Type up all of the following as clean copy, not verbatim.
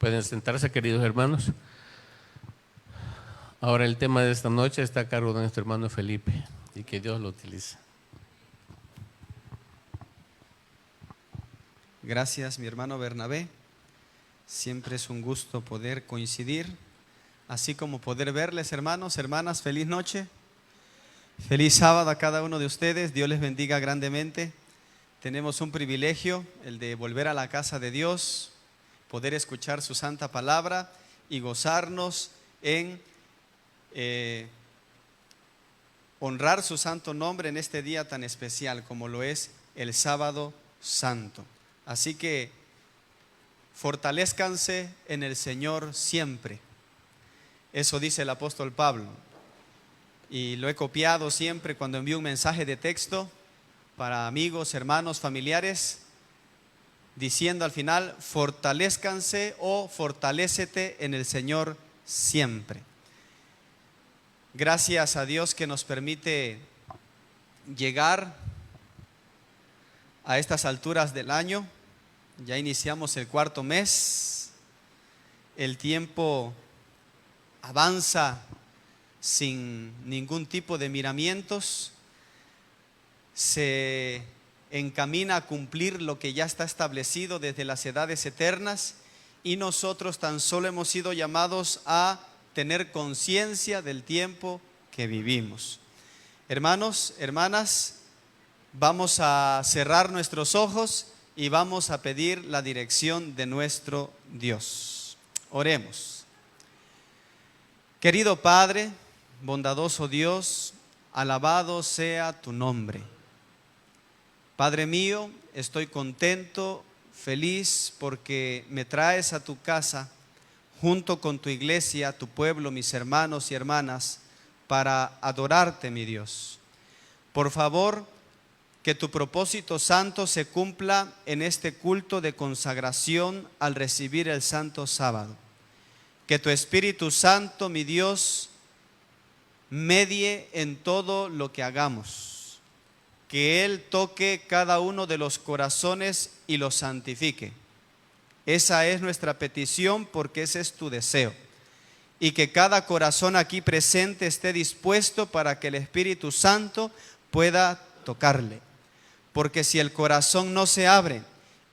Pueden sentarse, queridos hermanos. Ahora el tema de esta noche está a cargo de nuestro hermano Felipe, y que Dios lo utilice. Gracias, mi hermano Bernabé. Siempre es un gusto poder coincidir, así como poder verles, hermanos, hermanas. Feliz noche, feliz sábado a cada uno de ustedes. Dios les bendiga grandemente. Tenemos un privilegio, el de volver a la casa de Dios, poder escuchar su santa palabra y gozarnos en honrar su santo nombre en este día tan especial como lo es el sábado santo. Así que fortalezcanse en el Señor siempre. Eso dice el apóstol Pablo, y lo he copiado siempre cuando envío un mensaje de texto para amigos, hermanos, familiares, diciendo al final: fortalezcanse o fortalécete en el Señor siempre. Gracias a Dios que nos permite llegar a estas alturas del año. Ya iniciamos el cuarto mes. El tiempo avanza sin ningún tipo de miramientos. Se encamina a cumplir lo que ya está establecido desde las edades eternas, y nosotros tan solo hemos sido llamados a tener conciencia del tiempo que vivimos. Hermanos, hermanas, vamos a cerrar nuestros ojos y vamos a pedir la dirección de nuestro Dios. Oremos. Querido Padre, bondadoso Dios, alabado sea tu nombre. Padre mío, estoy contento, feliz, porque me traes a tu casa junto con tu iglesia, tu pueblo, mis hermanos y hermanas, para adorarte, mi Dios. Por favor, que tu propósito santo se cumpla en este culto de consagración al recibir el santo sábado. Que tu Espíritu Santo, mi Dios, medie en todo lo que hagamos. Que Él toque cada uno de los corazones y los santifique. Esa es nuestra petición, porque ese es tu deseo. Y que cada corazón aquí presente esté dispuesto para que el Espíritu Santo pueda tocarle. Porque si el corazón no se abre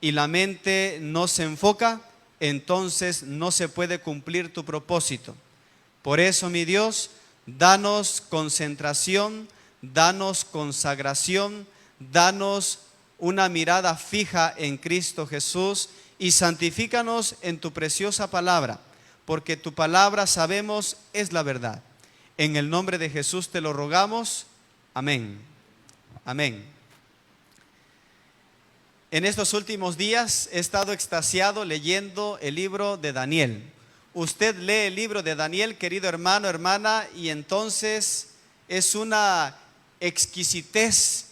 y la mente no se enfoca, entonces no se puede cumplir tu propósito. Por eso, mi Dios, danos concentración, danos consagración, danos una mirada fija en Cristo Jesús, y santifícanos en tu preciosa palabra, porque tu palabra, sabemos, es la verdad. En el nombre de Jesús te lo rogamos. Amén. Amén. En estos últimos días he estado extasiado leyendo el libro de Daniel. Usted lee el libro de Daniel, querido hermano, hermana, y entonces es una exquisitez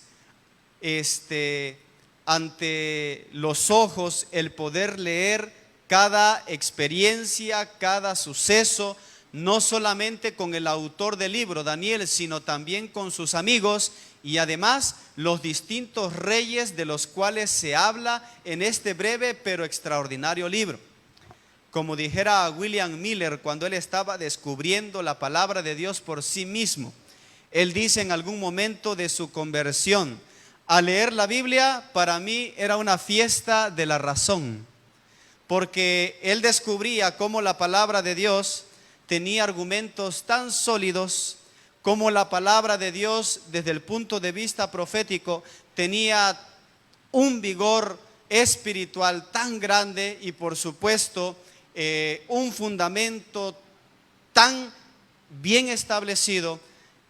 ante los ojos el poder leer cada experiencia, cada suceso, no solamente con el autor del libro, Daniel, sino también con sus amigos, y además los distintos reyes de los cuales se habla en este breve pero extraordinario libro. Como dijera William Miller cuando él estaba descubriendo la palabra de Dios por sí mismo, él dice en algún momento de su conversión: al leer la Biblia, para mí era una fiesta de la razón, porque él descubría cómo la palabra de Dios tenía argumentos tan sólidos, cómo la palabra de Dios desde el punto de vista profético tenía un vigor espiritual tan grande, y por supuesto un fundamento tan bien establecido,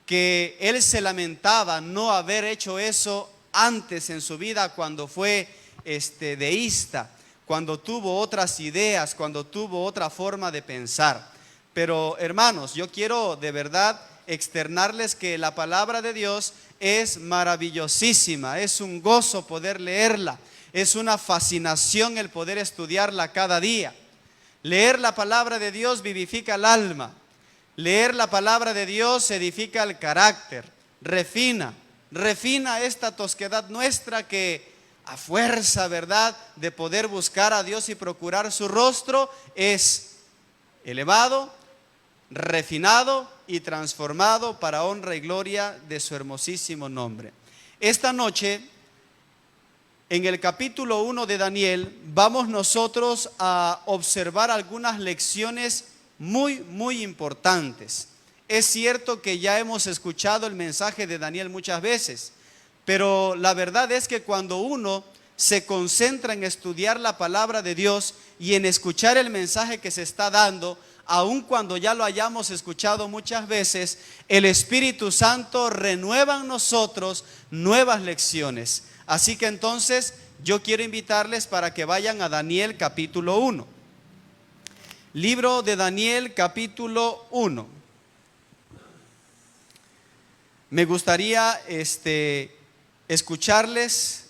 que él se lamentaba no haber hecho eso antes en su vida, cuando fue deísta, cuando tuvo otras ideas, cuando tuvo otra forma de pensar. Pero hermanos, yo quiero de verdad externarles que la palabra de Dios es maravillosísima, es un gozo poder leerla, es una fascinación el poder estudiarla cada día. Leer la palabra de Dios vivifica el alma. Leer la palabra de Dios edifica el carácter, refina esta tosquedad nuestra que a fuerza, ¿verdad?, de poder buscar a Dios y procurar su rostro, es elevado, refinado y transformado para honra y gloria de su hermosísimo nombre. Esta noche, en el capítulo 1 de Daniel, vamos nosotros a observar algunas lecciones muy importantes. Es cierto que ya hemos escuchado el mensaje de Daniel muchas veces, pero la verdad es que cuando uno se concentra en estudiar la palabra de Dios y en escuchar el mensaje que se está dando, aun cuando ya lo hayamos escuchado muchas veces, el Espíritu Santo renueva en nosotros nuevas lecciones. Así que entonces yo quiero invitarles para que vayan a Daniel capítulo 1. Libro de Daniel capítulo 1. Me gustaría escucharles,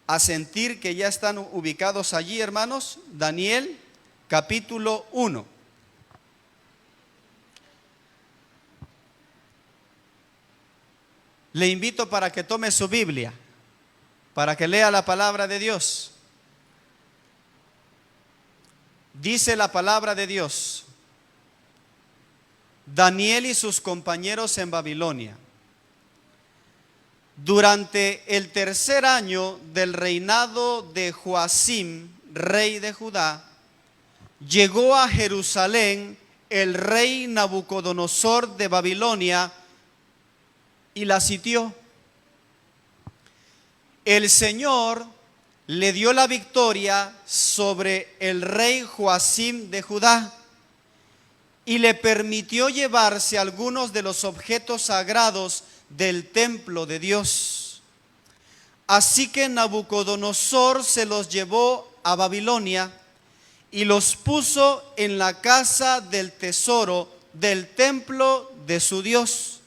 a sentir que ya están ubicados allí, hermanos. Daniel capítulo 1. Le invito para que tome su Biblia, para que lea la palabra de Dios. Dice la palabra de Dios: Daniel y sus compañeros en Babilonia. Durante el tercer año del reinado de Joacim, rey de Judá, llegó a Jerusalén el rey Nabucodonosor de Babilonia y la sitió. El Señor le dio la victoria sobre el rey Joacim de Judá y le permitió llevarse algunos de los objetos sagrados del templo de Dios. Así que Nabucodonosor se los llevó a Babilonia y los puso en la casa del tesoro del templo de su Dios.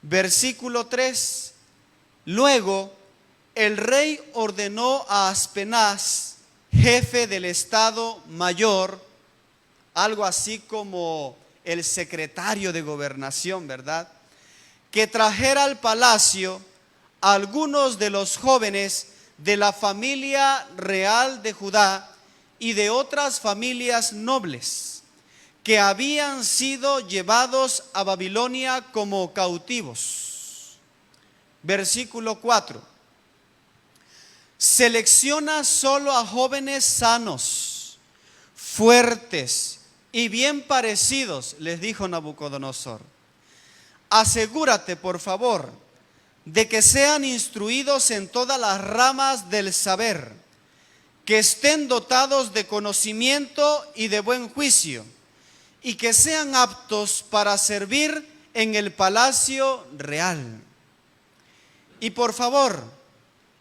Versículo 3. Luego el rey ordenó a Aspenaz, jefe del estado mayor, algo así como el secretario de gobernación, ¿verdad?, que trajera al palacio a algunos de los jóvenes de la familia real de Judá y de otras familias nobles que habían sido llevados a Babilonia como cautivos. Versículo 4. Selecciona solo a jóvenes sanos, fuertes y bien parecidos, les dijo Nabucodonosor. Asegúrate, por favor, de que sean instruidos en todas las ramas del saber, que estén dotados de conocimiento y de buen juicio, y que sean aptos para servir en el palacio real. Y por favor,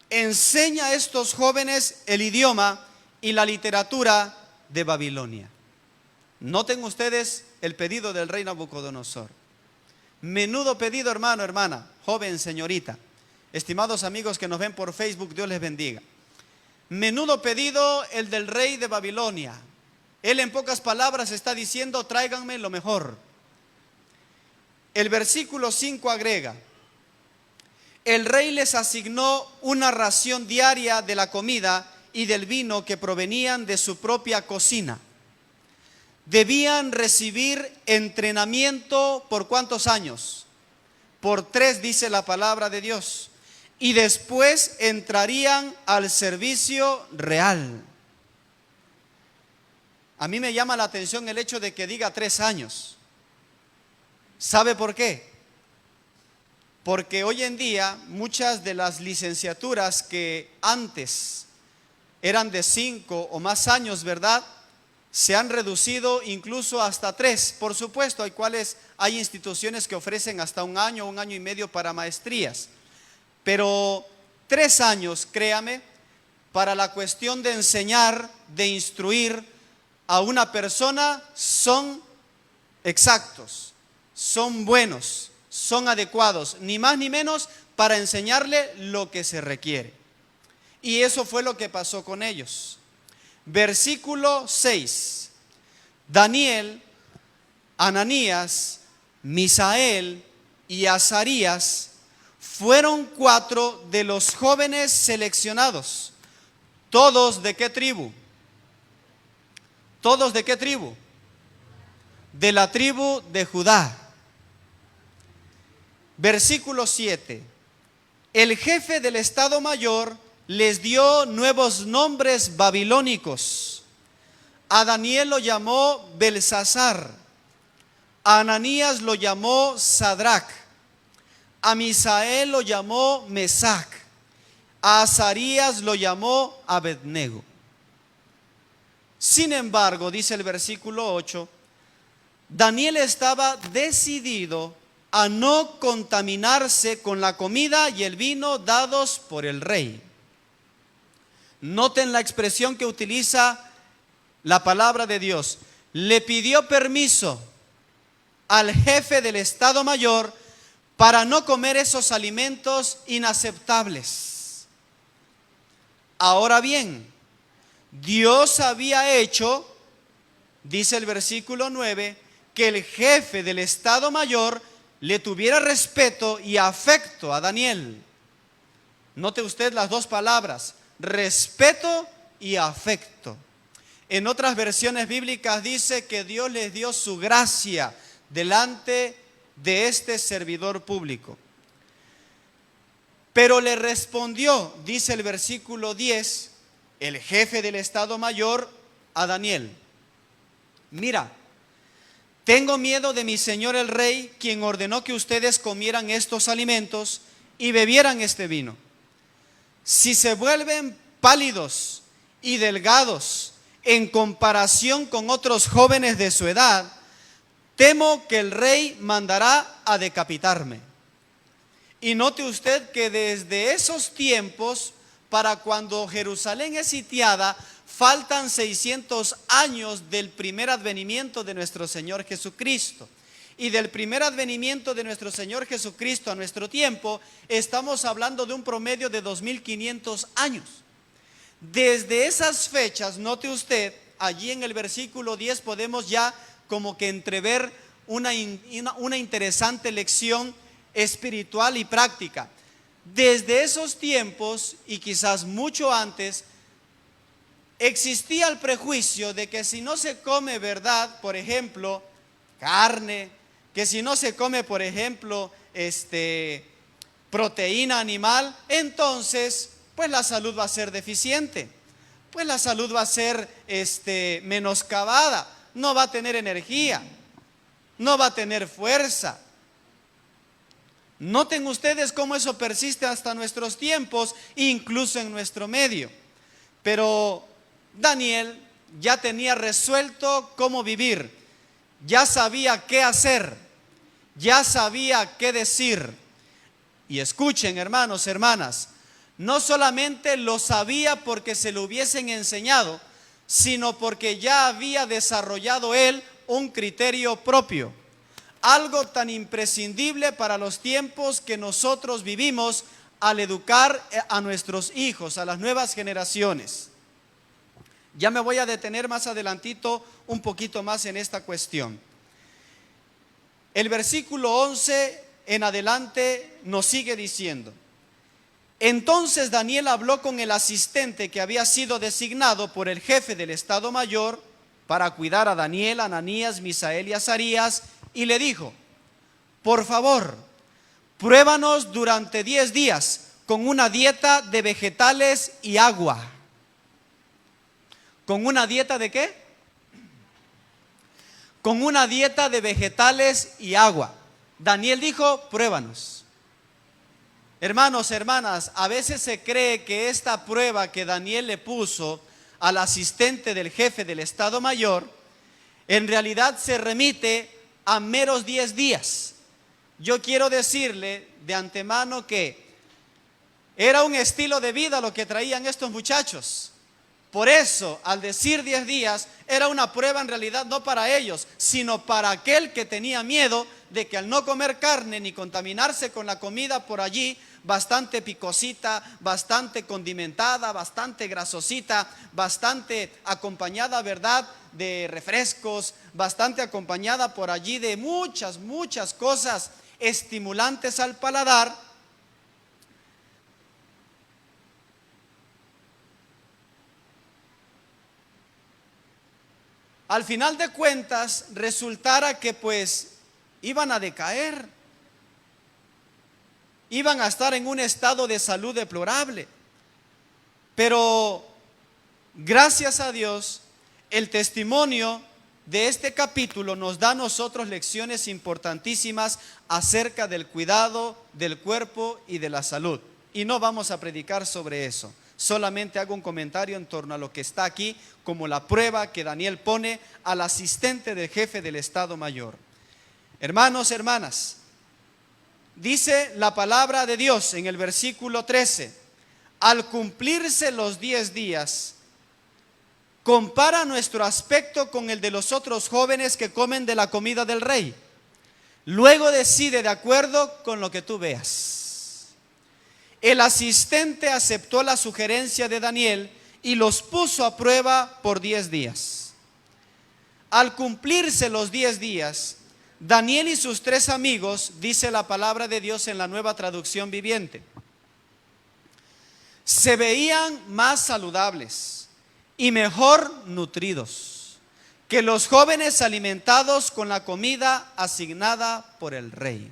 enseña a estos jóvenes el idioma y la literatura de Babilonia. Noten ustedes el pedido del rey Nabucodonosor. Menudo pedido, hermano, hermana, joven, señorita, estimados amigos que nos ven por Facebook, Dios les bendiga. Menudo pedido el del rey de Babilonia. Él en pocas palabras está diciendo: tráiganme lo mejor. El versículo 5 agrega: el rey les asignó una ración diaria de la comida y del vino que provenían de su propia cocina. Debían recibir entrenamiento ¿por cuántos años? Por 3, dice la palabra de Dios. Y después entrarían al servicio real. A mí me llama la atención el hecho de que diga 3 años. ¿Sabe por qué? Porque hoy en día muchas de las licenciaturas que antes eran de 5 o más años, ¿verdad?, se han reducido incluso hasta 3. Por supuesto, hay instituciones que ofrecen hasta 1 año, 1 año y medio para maestrías. Pero 3 años, créame, para la cuestión de enseñar, de instruir a una persona son exactos, son buenos, son adecuados, ni más ni menos, para enseñarle lo que se requiere. Y eso fue lo que pasó con ellos. Versículo 6. Daniel, Ananías, Misael y Azarías fueron 4 de los jóvenes seleccionados. ¿Todos de qué tribu? ¿Todos de qué tribu? De la tribu de Judá. Versículo 7. El jefe del Estado Mayor les dio nuevos nombres babilónicos. A Daniel lo llamó Belsasar, a Ananías lo llamó Sadrac, a Misael lo llamó Mesac, a Azarías lo llamó Abednego. Sin embargo, dice el versículo 8, Daniel estaba decidido a no contaminarse con la comida y el vino dados por el rey. Noten la expresión que utiliza la palabra de Dios. Le pidió permiso al jefe del Estado Mayor para no comer esos alimentos inaceptables. Ahora bien, Dios había hecho, dice el versículo 9, que el jefe del Estado Mayor le tuviera respeto y afecto a Daniel. Note usted las dos palabras, respeto y afecto. En otras versiones bíblicas dice que Dios les dio su gracia delante de este servidor público. Pero le respondió, dice el versículo 10, el jefe del Estado Mayor a Daniel: mira, tengo miedo de mi señor el rey, quien ordenó que ustedes comieran estos alimentos y bebieran este vino. Si se vuelven pálidos y delgados en comparación con otros jóvenes de su edad, temo que el rey mandará a decapitarme. Y note usted que desde esos tiempos, para cuando Jerusalén es sitiada, faltan 600 años del primer advenimiento de nuestro Señor Jesucristo. Y del primer advenimiento de nuestro Señor Jesucristo a nuestro tiempo, estamos hablando de un promedio de 2500 años. Desde esas fechas, note usted, allí en el versículo 10 podemos ya como que entrever una interesante lección espiritual y práctica. Desde esos tiempos, y quizás mucho antes, existía el prejuicio de que si no se come, ¿verdad?, por ejemplo, carne, que si no se come, por ejemplo, proteína animal, entonces pues la salud va a ser deficiente, pues la salud va a ser menoscabada, no va a tener energía, no va a tener fuerza. Noten ustedes cómo eso persiste hasta nuestros tiempos, incluso en nuestro medio. Pero Daniel ya tenía resuelto cómo vivir, ya sabía qué hacer, ya sabía qué decir. Y escuchen, hermanos, hermanas, no solamente lo sabía porque se lo hubiesen enseñado, sino porque ya había desarrollado él un criterio propio. Algo tan imprescindible para los tiempos que nosotros vivimos al educar a nuestros hijos, a las nuevas generaciones. Ya me voy a detener más adelantito un poquito más en esta cuestión. El versículo 11 en adelante nos sigue diciendo: entonces Daniel habló con el asistente que había sido designado por el jefe del Estado Mayor para cuidar a Daniel, Ananías, Misael y Azarías, y le dijo: por favor, pruébanos durante 10 días con una dieta de vegetales y agua. ¿Con una dieta de qué? Con una dieta de vegetales y agua. Daniel dijo: pruébanos. Hermanos, hermanas, a veces se cree que esta prueba que Daniel le puso al asistente del jefe del Estado Mayor, en realidad se remite a meros 10 días. Yo quiero decirle de antemano que era un estilo de vida lo que traían estos muchachos. Por eso, al decir 10 días, era una prueba en realidad no para ellos, sino para aquel que tenía miedo de que al no comer carne ni contaminarse con la comida por allí, bastante picosita, bastante condimentada, bastante grasosita, bastante acompañada, ¿verdad?, de refrescos, bastante acompañada por allí de muchas cosas estimulantes al paladar, al final de cuentas resultara que pues iban a decaer, iban a estar en un estado de salud deplorable. Pero gracias a Dios, el testimonio de este capítulo nos da a nosotros lecciones importantísimas acerca del cuidado del cuerpo y de la salud. Y no vamos a predicar sobre eso. Solamente hago un comentario en torno a lo que está aquí como la prueba que Daniel pone al asistente del jefe del Estado Mayor. Hermanos, hermanas, dice la palabra de Dios en el versículo 13: al cumplirse los 10 días, compara nuestro aspecto con el de los otros jóvenes que comen de la comida del rey. Luego decide de acuerdo con lo que tú veas. El asistente aceptó la sugerencia de Daniel y los puso a prueba por 10 días. Al cumplirse los 10 días, Daniel y sus 3 amigos, dice la palabra de Dios en la Nueva Traducción Viviente, se veían más saludables y mejor nutridos que los jóvenes alimentados con la comida asignada por el rey.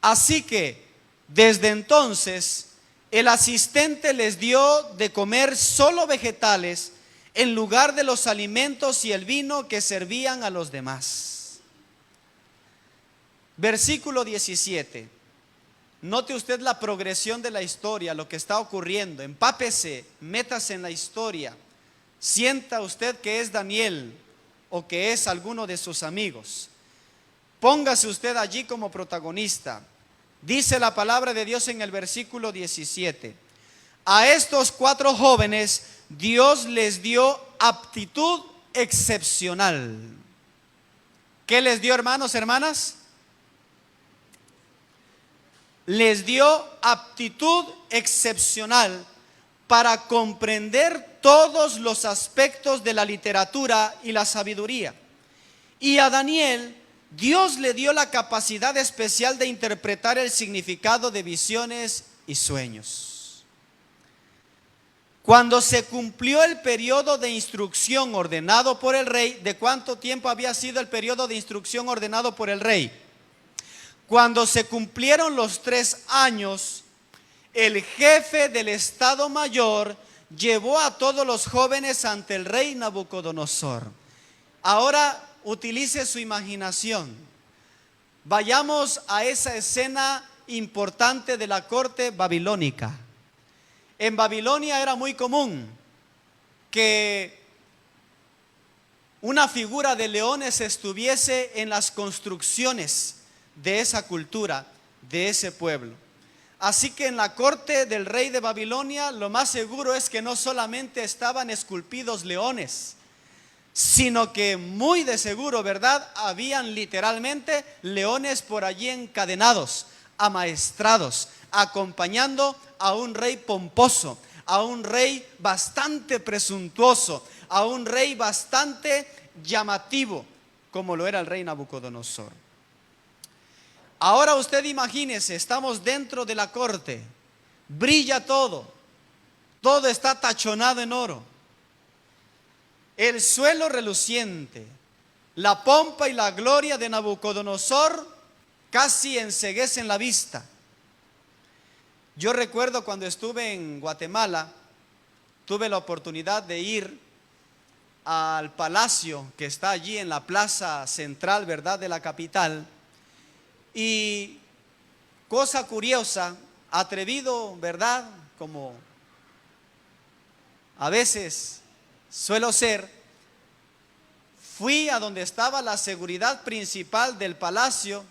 Así que desde entonces el asistente les dio de comer solo vegetales en lugar de los alimentos y el vino que servían a los demás. Versículo 17. Note usted la progresión de la historia, lo que está ocurriendo. Empápese, métase en la historia. Sienta usted que es Daniel o que es alguno de sus amigos. Póngase usted allí como protagonista. Dice la palabra de Dios en el versículo 17: a estos 4 jóvenes Dios les dio aptitud excepcional. ¿Qué les dio, hermanos, hermanas? Les dio aptitud excepcional para comprender todos los aspectos de la literatura y la sabiduría. Y a Daniel, Dios le dio la capacidad especial de interpretar el significado de visiones y sueños. Cuando se cumplió el periodo de instrucción ordenado por el rey, ¿de cuánto tiempo había sido el periodo de instrucción ordenado por el rey? Cuando se cumplieron los 3 años, el jefe del Estado Mayor llevó a todos los jóvenes ante el rey Nabucodonosor. Ahora utilice su imaginación. Vayamos a esa escena importante de la corte babilónica. En Babilonia era muy común que una figura de leones estuviese en las construcciones de esa cultura, de ese pueblo. Así que en la corte del rey de Babilonia, lo más seguro es que no solamente estaban esculpidos leones, sino que muy de seguro, ¿verdad?, habían literalmente leones por allí encadenados, amaestrados, acompañando a un rey pomposo, a un rey bastante presuntuoso, a un rey bastante llamativo, como lo era el rey Nabucodonosor. Ahora usted imagínese, estamos dentro de la corte, brilla todo, todo está tachonado en oro, el suelo reluciente, la pompa y la gloria de Nabucodonosor casi enceguecen la vista. Yo recuerdo cuando estuve en Guatemala, tuve la oportunidad de ir al palacio que está allí en la plaza central, ¿verdad?, de la capital. Y cosa curiosa, atrevido, ¿verdad?, como a veces suelo ser, fui a donde estaba la seguridad principal del palacio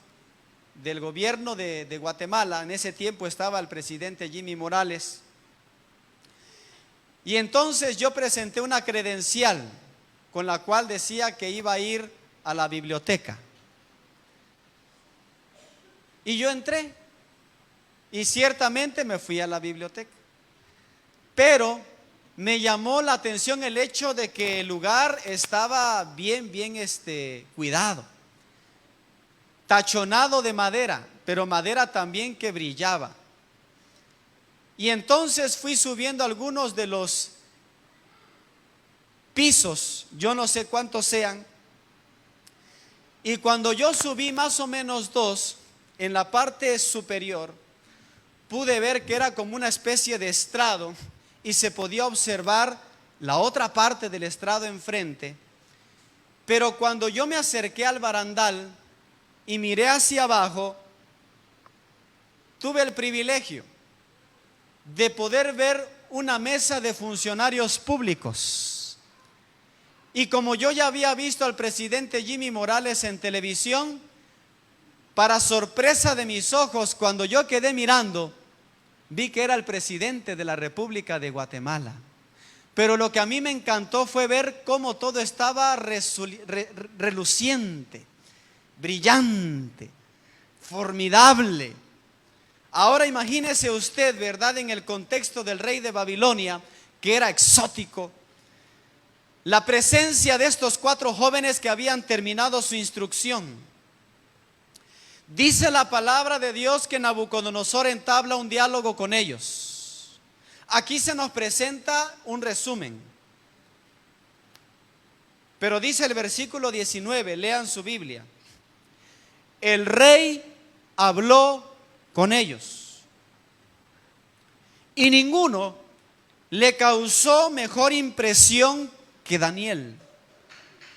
del gobierno de Guatemala. En ese tiempo estaba el presidente Jimmy Morales. Y entonces yo presenté una credencial con la cual decía que iba a ir a la biblioteca. Y yo entré y ciertamente me fui a la biblioteca. Pero me llamó la atención el hecho de que el lugar estaba bien cuidado, tachonado de madera, pero madera también que brillaba. Y entonces fui subiendo algunos de los pisos, yo no sé cuántos sean. Y cuando yo subí más o menos 2, en la parte superior, pude ver que era como una especie de estrado y se podía observar la otra parte del estrado enfrente. Pero cuando yo me acerqué al barandal y miré hacia abajo, tuve el privilegio de poder ver una mesa de funcionarios públicos. Y como yo ya había visto al presidente Jimmy Morales en televisión, para sorpresa de mis ojos, cuando yo quedé mirando, vi que era el presidente de la República de Guatemala. Pero lo que a mí me encantó fue ver cómo todo estaba reluciente, brillante, formidable. Ahora imagínese usted, ¿verdad?, en el contexto del rey de Babilonia, que era exótico, la presencia de estos 4 jóvenes que habían terminado su instrucción. Dice la palabra de Dios que Nabucodonosor entabla un diálogo con ellos. Aquí se nos presenta un resumen. Pero dice el versículo 19, lean su Biblia. El rey habló con ellos y ninguno le causó mejor impresión que Daniel,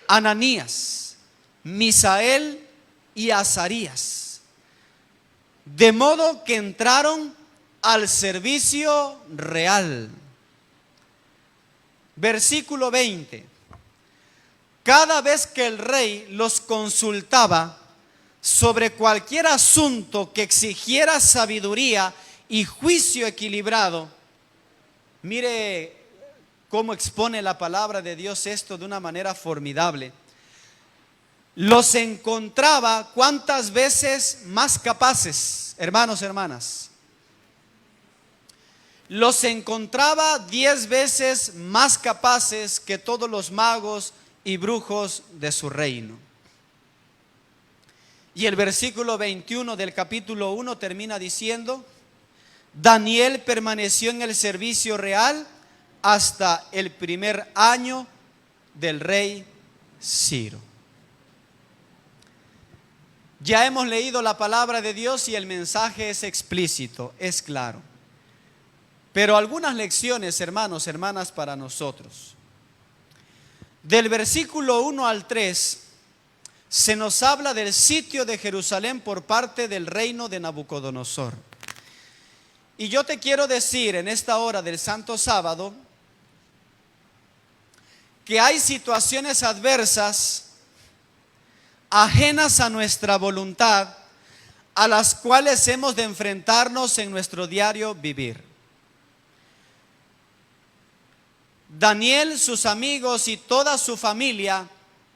Ananías, Misael y Azarías, de modo que entraron al servicio real. Versículo 20. Cada vez que el rey los consultaba sobre cualquier asunto que exigiera sabiduría y juicio equilibrado, mire cómo expone la palabra de Dios esto de una manera formidable. Los encontraba ¿cuántas veces más capaces, hermanos, hermanas? Los encontraba 10 veces más capaces que todos los magos y brujos de su reino. Y el versículo 21 del capítulo 1 termina diciendo: Daniel permaneció en el servicio real hasta el primer año del rey Ciro. Ya hemos leído la palabra de Dios y el mensaje es explícito, es claro. Pero algunas lecciones, hermanos, hermanas, para nosotros. Del versículo 1 al 3 se nos habla del sitio de Jerusalén por parte del reino de Nabucodonosor. Y yo te quiero decir en esta hora del Santo Sábado que hay situaciones adversas ajenas a nuestra voluntad, a las cuales hemos de enfrentarnos en nuestro diario vivir. Daniel, sus amigos y toda su familia,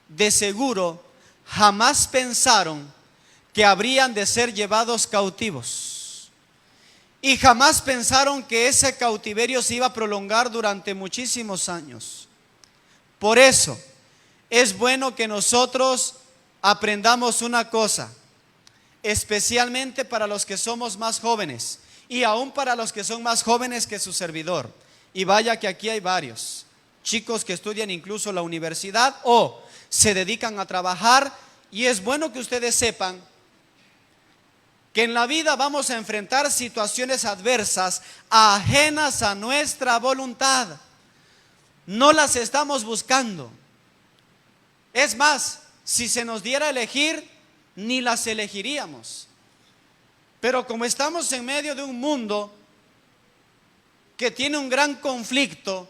de seguro, jamás pensaron que habrían de ser llevados cautivos. Y jamás pensaron que ese cautiverio se iba a prolongar durante muchísimos años. Por eso, es bueno que nosotros aprendamos una cosa, especialmente para los que somos más jóvenes y aún para los que son más jóvenes que su servidor. Y vaya que aquí hay varios chicos que estudian incluso la universidad o se dedican a trabajar, y es bueno que ustedes sepan que en la vida vamos a enfrentar situaciones adversas ajenas a nuestra voluntad. No las estamos buscando. Es más, si se nos diera a elegir, ni las elegiríamos. Pero como estamos en medio de un mundo que tiene un gran conflicto,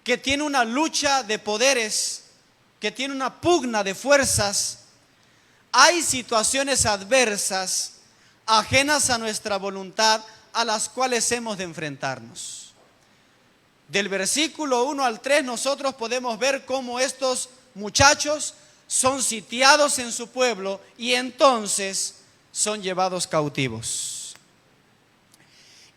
que tiene una lucha de poderes, que tiene una pugna de fuerzas, hay situaciones adversas ajenas a nuestra voluntad a las cuales hemos de enfrentarnos. Del versículo 1 al 3 nosotros podemos ver cómo estos muchachos son sitiados en su pueblo y entonces son llevados cautivos.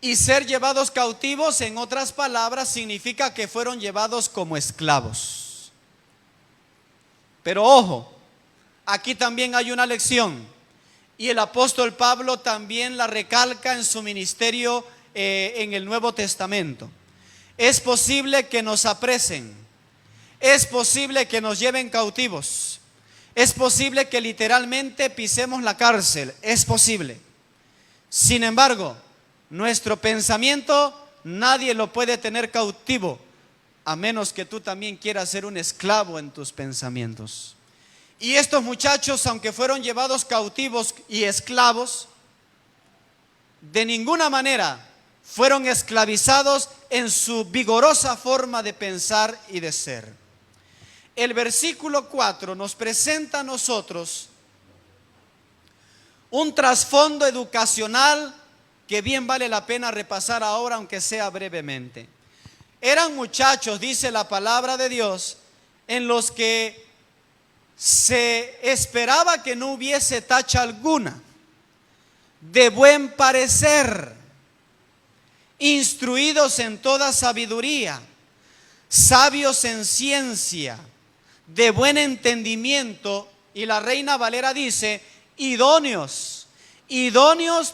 Y ser llevados cautivos, en otras palabras, significa que fueron llevados como esclavos. Pero ojo, aquí también hay una lección, y el apóstol Pablo también la recalca en su ministerio en el Nuevo Testamento. Es posible que nos apresen, es posible que nos lleven cautivos. Es posible que literalmente pisemos la cárcel. Es posible. Sin embargo, nuestro pensamiento nadie lo puede tener cautivo, a menos que tú también quieras ser un esclavo en tus pensamientos. Y estos muchachos, aunque fueron llevados cautivos y esclavos, de ninguna manera fueron esclavizados en su vigorosa forma de pensar y de ser. El versículo 4 nos presenta a nosotros un trasfondo educacional que bien vale la pena repasar ahora, aunque sea brevemente. Eran muchachos, dice la palabra de Dios, en los que se esperaba que no hubiese tacha alguna, de buen parecer, instruidos en toda sabiduría, sabios en ciencia, de buen entendimiento, y la Reina Valera dice, idóneos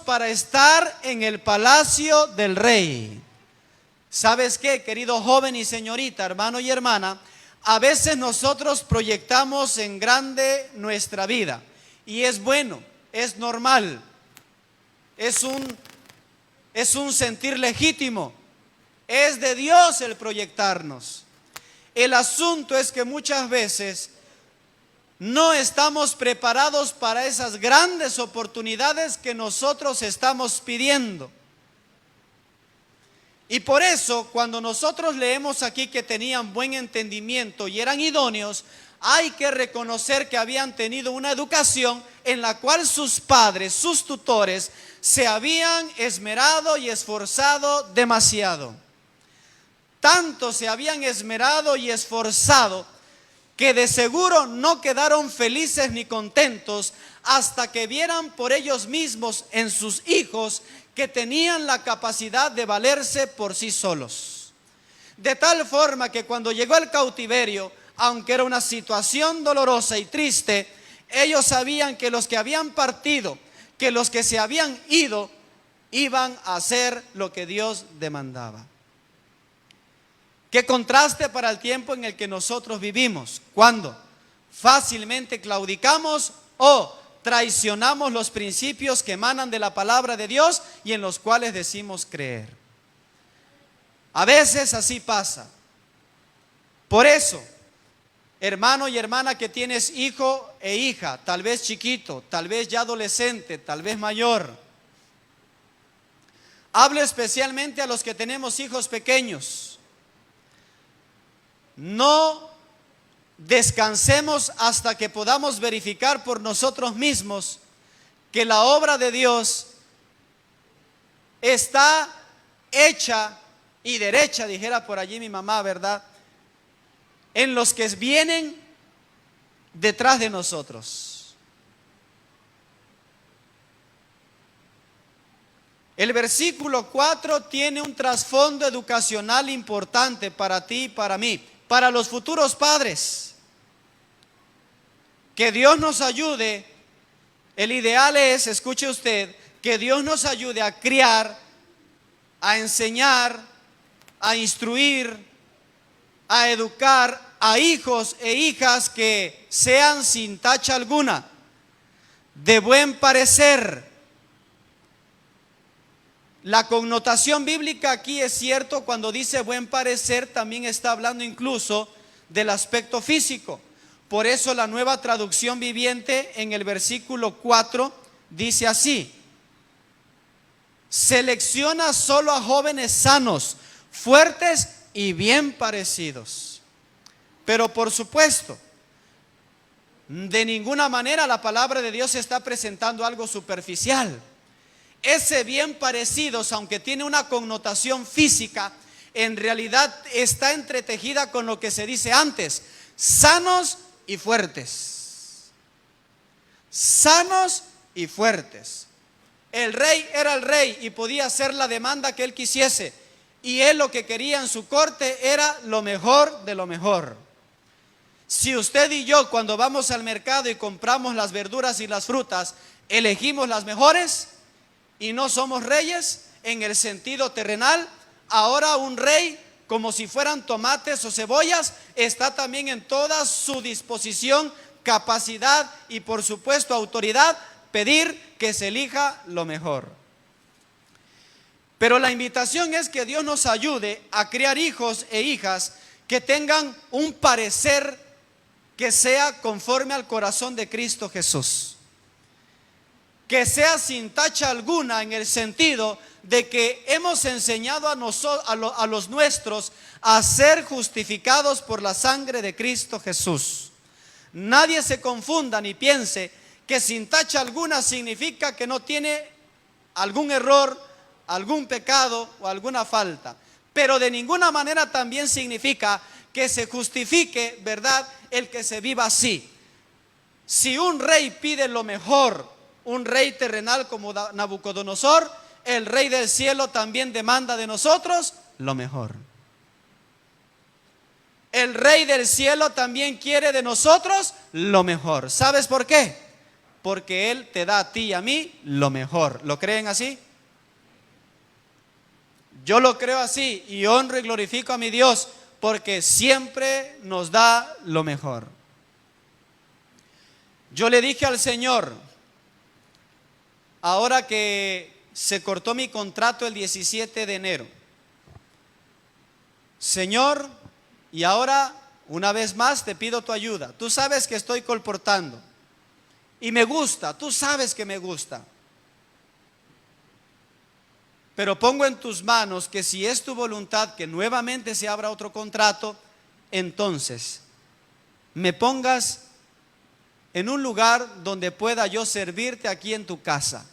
para estar en el palacio del rey. ¿Sabes qué, querido joven y señorita, hermano y hermana? A veces nosotros proyectamos en grande nuestra vida, y es bueno, es normal, es un sentir legítimo, es de Dios el proyectarnos. El asunto es que muchas veces no estamos preparados para esas grandes oportunidades que nosotros estamos pidiendo. Y por eso, cuando nosotros leemos aquí que tenían buen entendimiento y eran idóneos, hay que reconocer que habían tenido una educación en la cual sus padres, sus tutores, se habían esmerado y esforzado demasiado. Tanto se habían esmerado y esforzado que de seguro no quedaron felices ni contentos hasta que vieran por ellos mismos en sus hijos que tenían la capacidad de valerse por sí solos. De tal forma que cuando llegó el cautiverio, aunque era una situación dolorosa y triste, ellos sabían que los que habían partido, que los que se habían ido, iban a hacer lo que Dios demandaba. Qué contraste para el tiempo en el que nosotros vivimos, cuando fácilmente claudicamos o traicionamos los principios que emanan de la palabra de Dios y en los cuales decimos creer. A veces así pasa. Por eso, hermano y hermana que tienes hijo e hija, tal vez chiquito, tal vez ya adolescente, tal vez mayor, hablo especialmente a los que tenemos hijos pequeños. No descansemos hasta que podamos verificar por nosotros mismos que la obra de Dios está hecha y derecha, dijera por allí mi mamá, ¿verdad?, en los que vienen detrás de nosotros. El versículo 4 tiene un trasfondo educacional importante para ti y para mí, para los futuros padres. Que Dios nos ayude. El ideal es, escuche usted, que Dios nos ayude a criar, a enseñar, a instruir, a educar a hijos e hijas que sean sin tacha alguna, de buen parecer. La connotación bíblica aquí es cierto, cuando dice buen parecer también está hablando incluso del aspecto físico. Por eso la Nueva Traducción Viviente en el versículo 4 dice así: selecciona solo a jóvenes sanos, fuertes y bien parecidos. Pero por supuesto, de ninguna manera la palabra de Dios está presentando algo superficial. Ese bien parecidos, aunque tiene una connotación física, en realidad está entretejida con lo que se dice antes: sanos y fuertes. Sanos y fuertes. El rey era el rey y podía hacer la demanda que él quisiese, y él lo que quería en su corte era lo mejor de lo mejor. Si usted y yo, cuando vamos al mercado y compramos las verduras y las frutas, elegimos las mejores y no somos reyes en el sentido terrenal, ahora un rey como si fueran tomates o cebollas, está también en toda su disposición, capacidad y por supuesto autoridad, pedir que se elija lo mejor. Pero la invitación es que Dios nos ayude a criar hijos e hijas que tengan un parecer que sea conforme al corazón de Cristo Jesús. Que sea sin tacha alguna, en el sentido de que hemos enseñado a los nuestros a ser justificados por la sangre de Cristo Jesús. Nadie se confunda ni piense que sin tacha alguna significa que no tiene algún error, algún pecado o alguna falta. Pero de ninguna manera también significa que se justifique, ¿verdad?, el que se viva así. Si un rey pide lo mejor, un rey terrenal como Nabucodonosor, el rey del cielo también demanda de nosotros lo mejor. El rey del cielo también quiere de nosotros lo mejor. ¿Sabes por qué? Porque Él te da a ti y a mí lo mejor. ¿Lo creen así? Yo lo creo así y honro y glorifico a mi Dios porque siempre nos da lo mejor. Yo le dije al Señor, ahora que se cortó mi contrato el 17 de enero, Señor, y ahora una vez más te pido tu ayuda. Tú sabes que estoy colportando y me gusta, tú sabes que me gusta. Pero pongo en tus manos que si es tu voluntad que nuevamente se abra otro contrato, entonces me pongas en un lugar donde pueda yo servirte aquí en tu casa.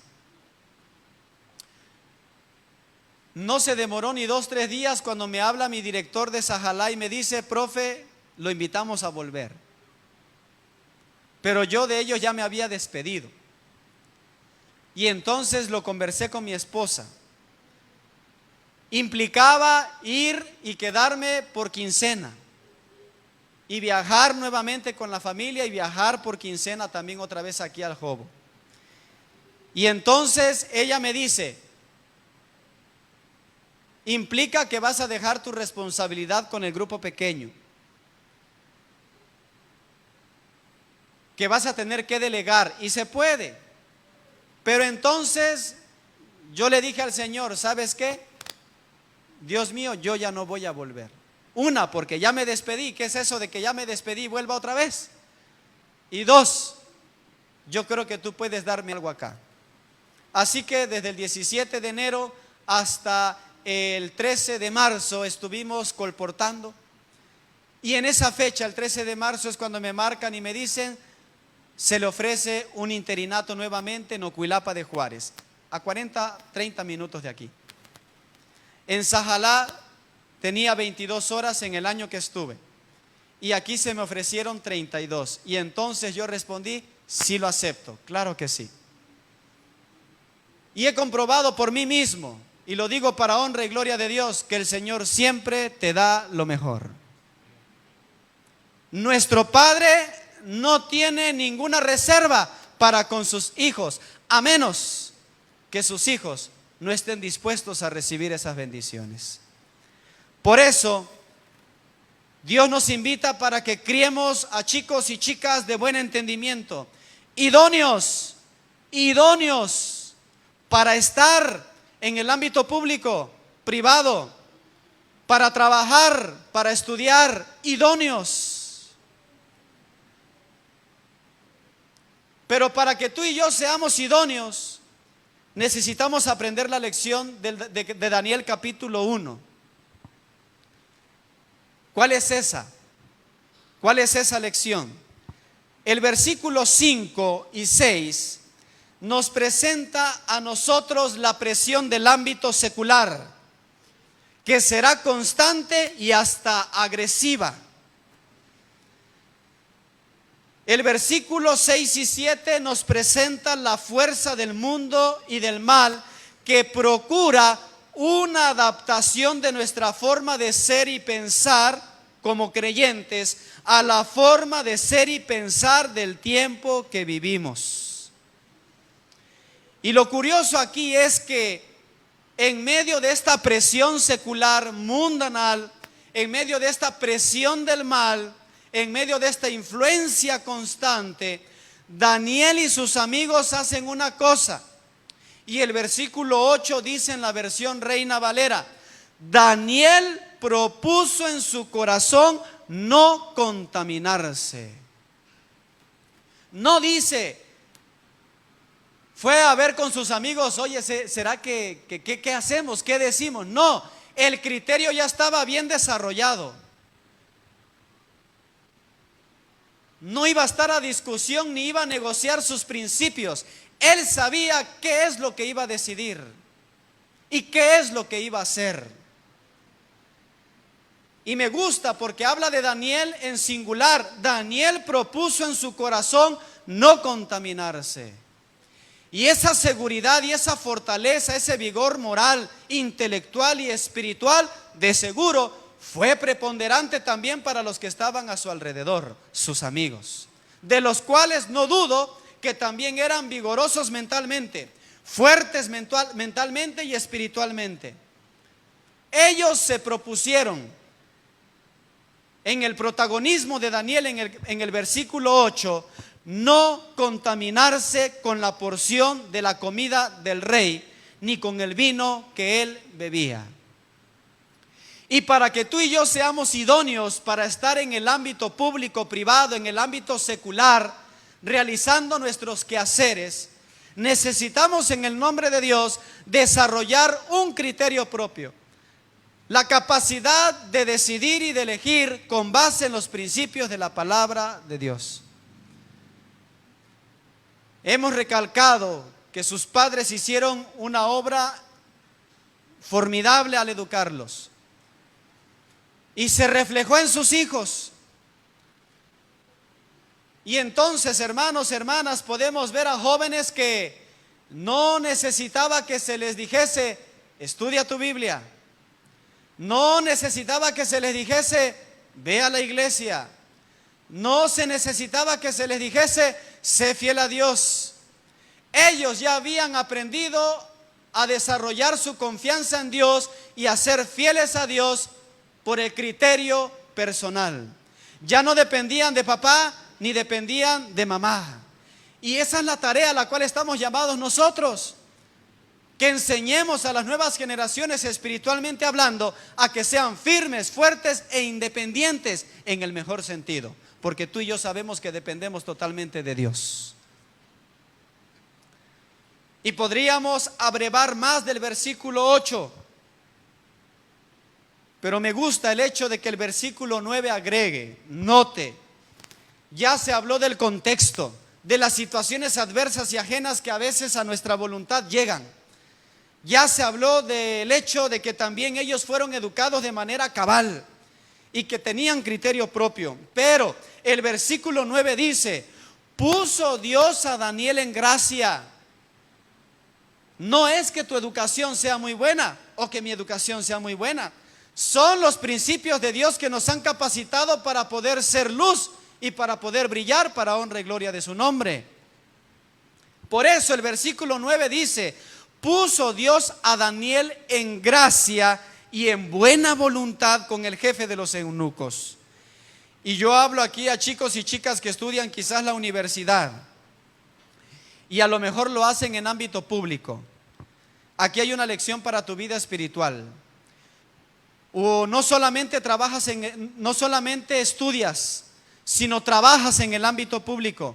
No se demoró ni 2 o 3 días cuando me habla mi director de Sajalá y me dice, profe, lo invitamos a volver. Pero yo de ellos ya me había despedido. Y entonces lo conversé con mi esposa. Implicaba ir y quedarme por quincena y viajar nuevamente con la familia y viajar por quincena también otra vez aquí al Jobo. Y entonces ella me dice, implica que vas a dejar tu responsabilidad con el grupo pequeño, que vas a tener que delegar, y se puede. Pero entonces yo le dije al Señor, ¿sabes qué? Dios mío, yo ya no voy a volver. Una, porque ya me despedí. ¿Qué es eso de que ya me despedí y vuelva otra vez? Y 2, yo creo que tú puedes darme algo acá. Así que desde el 17 de enero hasta el 13 de marzo estuvimos colportando. Y en esa fecha, el 13 de marzo, es cuando me marcan y me dicen, se le ofrece un interinato nuevamente en Ocuilapa de Juárez, a 30 minutos de aquí. En Sajalá tenía 22 horas en el año que estuve y aquí se me ofrecieron 32, y entonces yo respondí, sí lo acepto, claro que sí. Y he comprobado por mí mismo, y lo digo para honra y gloria de Dios, que el Señor siempre te da lo mejor. Nuestro Padre no tiene ninguna reserva para con sus hijos, a menos que sus hijos no estén dispuestos a recibir esas bendiciones. Por eso, Dios nos invita para que criemos a chicos y chicas de buen entendimiento, idóneos para estar en el ámbito público, privado, para trabajar, para estudiar, idóneos. Pero para que tú y yo seamos idóneos, necesitamos aprender la lección de Daniel capítulo 1. ¿Cuál es esa? ¿Cuál es esa lección? El versículo 5 y 6 nos presenta a nosotros la presión del ámbito secular, que será constante y hasta agresiva. El versículo 6 y 7 nos presenta la fuerza del mundo y del mal que procura una adaptación de nuestra forma de ser y pensar como creyentes a la forma de ser y pensar del tiempo que vivimos. Y lo curioso aquí es que en medio de esta presión secular, mundanal, en medio de esta presión del mal, en medio de esta influencia constante, Daniel y sus amigos hacen una cosa. Y el versículo 8 dice en la versión Reina Valera: Daniel propuso en su corazón no contaminarse. No dice, fue a ver con sus amigos, oye, ¿será qué hacemos? ¿Qué decimos? No, el criterio ya estaba bien desarrollado. No iba a estar a discusión ni iba a negociar sus principios. Él sabía qué es lo que iba a decidir y qué es lo que iba a hacer. Y me gusta porque habla de Daniel en singular. Daniel propuso en su corazón no contaminarse. Y esa seguridad y esa fortaleza, ese vigor moral, intelectual y espiritual, de seguro fue preponderante también para los que estaban a su alrededor, sus amigos, de los cuales no dudo que también eran vigorosos mentalmente, fuertes mentalmente y espiritualmente. Ellos se propusieron en el protagonismo de Daniel en el versículo 8, no contaminarse con la porción de la comida del rey, ni con el vino que él bebía. Y para que tú y yo seamos idóneos para estar en el ámbito público, privado, en el ámbito secular, realizando nuestros quehaceres, necesitamos en el nombre de Dios desarrollar un criterio propio. La capacidad de decidir y de elegir con base en los principios de la palabra de Dios. Hemos recalcado que sus padres hicieron una obra formidable al educarlos. Y se reflejó en sus hijos. Y entonces, hermanos, hermanas, podemos ver a jóvenes que no necesitaba que se les dijese, estudia tu Biblia. No necesitaba que se les dijese, ve a la iglesia. No se necesitaba que se les dijese, sé fiel a Dios. Ellos ya habían aprendido a desarrollar su confianza en Dios y a ser fieles a Dios por el criterio personal. Ya no dependían de papá ni dependían de mamá. Y esa es la tarea a la cual estamos llamados nosotros. Que enseñemos a las nuevas generaciones, espiritualmente hablando, a que sean firmes, fuertes e independientes en el mejor sentido. Porque tú y yo sabemos que dependemos totalmente de Dios. Y podríamos abrevar más del versículo 8. Pero me gusta el hecho de que el versículo 9 agregue, note, ya se habló del contexto, de las situaciones adversas y ajenas que a veces a nuestra voluntad llegan. Ya se habló del hecho de que también ellos fueron educados de manera cabal y que tenían criterio propio. Pero el versículo 9 dice, puso Dios a Daniel en gracia. No es que tu educación sea muy buena o que mi educación sea muy buena. Son los principios de Dios que nos han capacitado para poder ser luz y para poder brillar para honra y gloria de su nombre. Por eso el versículo 9 dice, puso Dios a Daniel en gracia y en buena voluntad con el jefe de los eunucos. Y yo hablo aquí a chicos y chicas que estudian quizás la universidad y a lo mejor lo hacen en ámbito público. Aquí hay una lección para tu vida espiritual. O no solamente no solamente estudias, sino trabajas en el ámbito público.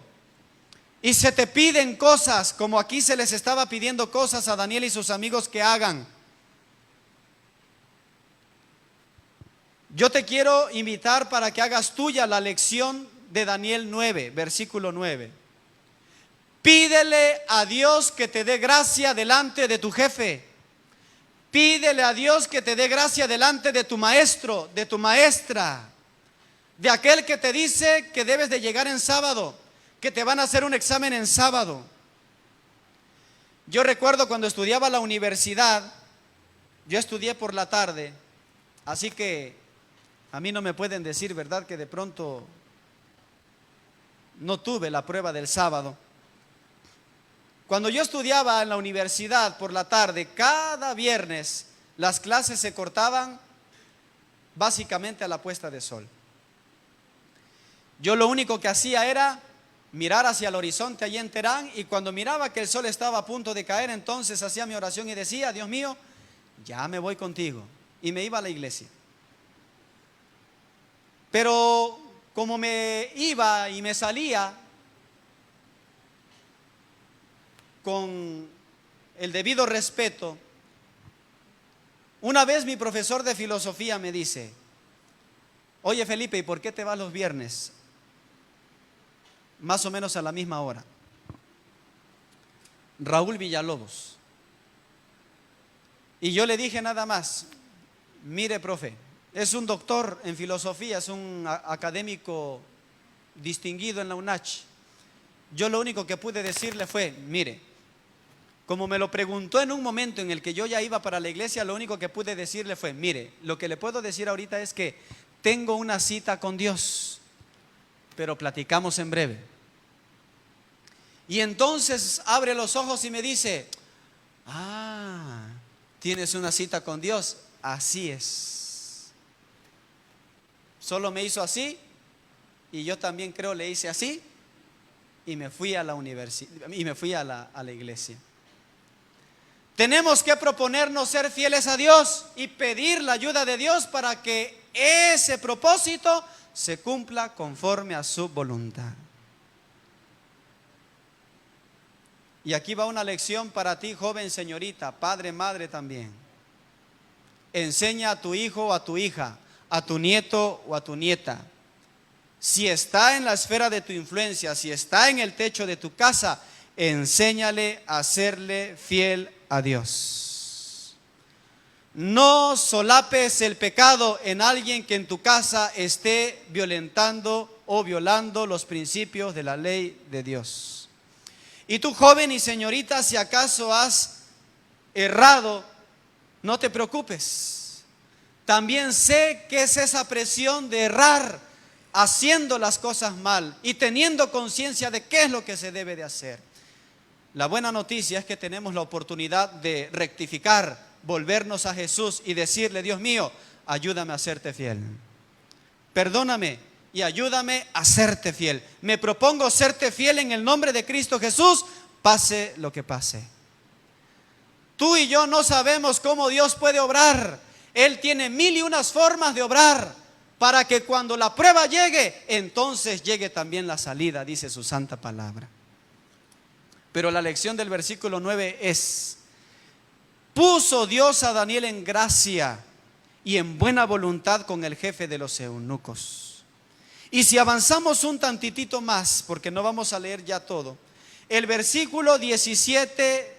Y se te piden cosas, como aquí se les estaba pidiendo cosas a Daniel y sus amigos que hagan. Yo te quiero invitar para que hagas tuya la lección de Daniel 9, versículo 9. Pídele a Dios que te dé gracia delante de tu jefe. Pídele a Dios que te dé gracia delante de tu maestro, de tu maestra, de aquel que te dice que debes de llegar en sábado, que te van a hacer un examen en sábado. Yo recuerdo cuando estudiaba la universidad, yo estudié por la tarde, así que a mí no me pueden decir, ¿verdad?, que de pronto no tuve la prueba del sábado. Cuando yo estudiaba en la universidad por la tarde, cada viernes las clases se cortaban básicamente a la puesta de sol. Yo lo único que hacía era mirar hacia el horizonte allí en Terán, y cuando miraba que el sol estaba a punto de caer, entonces hacía mi oración y decía: Dios mío, ya me voy contigo. Y me iba a la iglesia. Pero como me iba y me salía con el debido respeto, una vez mi profesor de filosofía me dice: oye Felipe, ¿y por qué te vas los viernes? Más o menos a la misma hora. Raúl Villalobos. Y yo le dije nada más: mire, profe, es un doctor en filosofía, es un académico distinguido en la UNACH. Yo lo único que pude decirle fue: mire, como me lo preguntó en un momento en el que yo ya iba para la iglesia, lo único que pude decirle fue: mire, lo que le puedo decir ahorita es que tengo una cita con Dios, pero platicamos en breve. Y entonces abre los ojos y me dice: ah, ¿tienes una cita con Dios? Así es. Solo me hizo así, y yo también creo le hice así, y me fui a la universidad, y me fui a la iglesia. Tenemos que proponernos ser fieles a Dios y pedir la ayuda de Dios para que ese propósito se cumpla conforme a su voluntad. Y aquí va una lección para ti, joven, señorita, padre, madre también. Enseña a tu hijo o a tu hija, a tu nieto o a tu nieta. Si está en la esfera de tu influencia, si está en el techo de tu casa, enséñale a serle fiel a Dios. No solapes el pecado en alguien que en tu casa esté violentando o violando los principios de la ley de Dios. Y tú, joven y señorita, si acaso has errado, no te preocupes. También sé que es esa presión de errar haciendo las cosas mal y teniendo conciencia de qué es lo que se debe de hacer. La buena noticia es que tenemos la oportunidad de rectificar, volvernos a Jesús y decirle: Dios mío, ayúdame a serte fiel. Perdóname y ayúdame a serte fiel. Me propongo serte fiel en el nombre de Cristo Jesús, pase lo que pase. Tú y yo no sabemos cómo Dios puede obrar. Él tiene 1001 formas de obrar para que cuando la prueba llegue, entonces llegue también la salida, dice su santa palabra. Pero la lección del versículo 9 es: puso Dios a Daniel en gracia y en buena voluntad con el jefe de los eunucos. Y si avanzamos un tantitito más, porque no vamos a leer ya todo, el versículo 17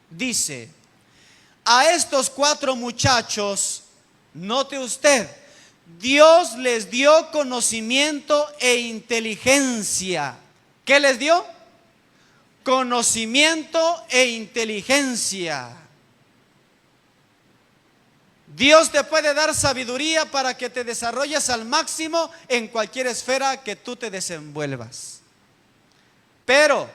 dice: a estos 4 muchachos, note usted, Dios les dio conocimiento e inteligencia. ¿Qué les dio? Conocimiento e inteligencia. Dios te puede dar sabiduría para que te desarrolles al máximo en cualquier esfera que tú te desenvuelvas. Pero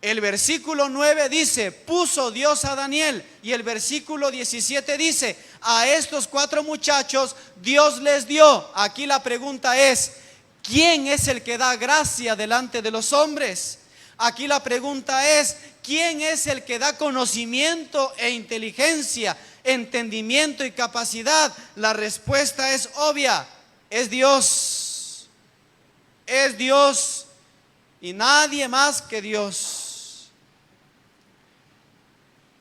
el versículo 9 dice: puso Dios a Daniel. Y el versículo 17 dice: a estos 4 muchachos Dios les dio. Aquí la pregunta es: ¿quién es el que da gracia delante de los hombres? Aquí la pregunta es: ¿quién es el que da conocimiento e inteligencia, entendimiento y capacidad? La respuesta es obvia: es Dios. Es Dios y nadie más que Dios.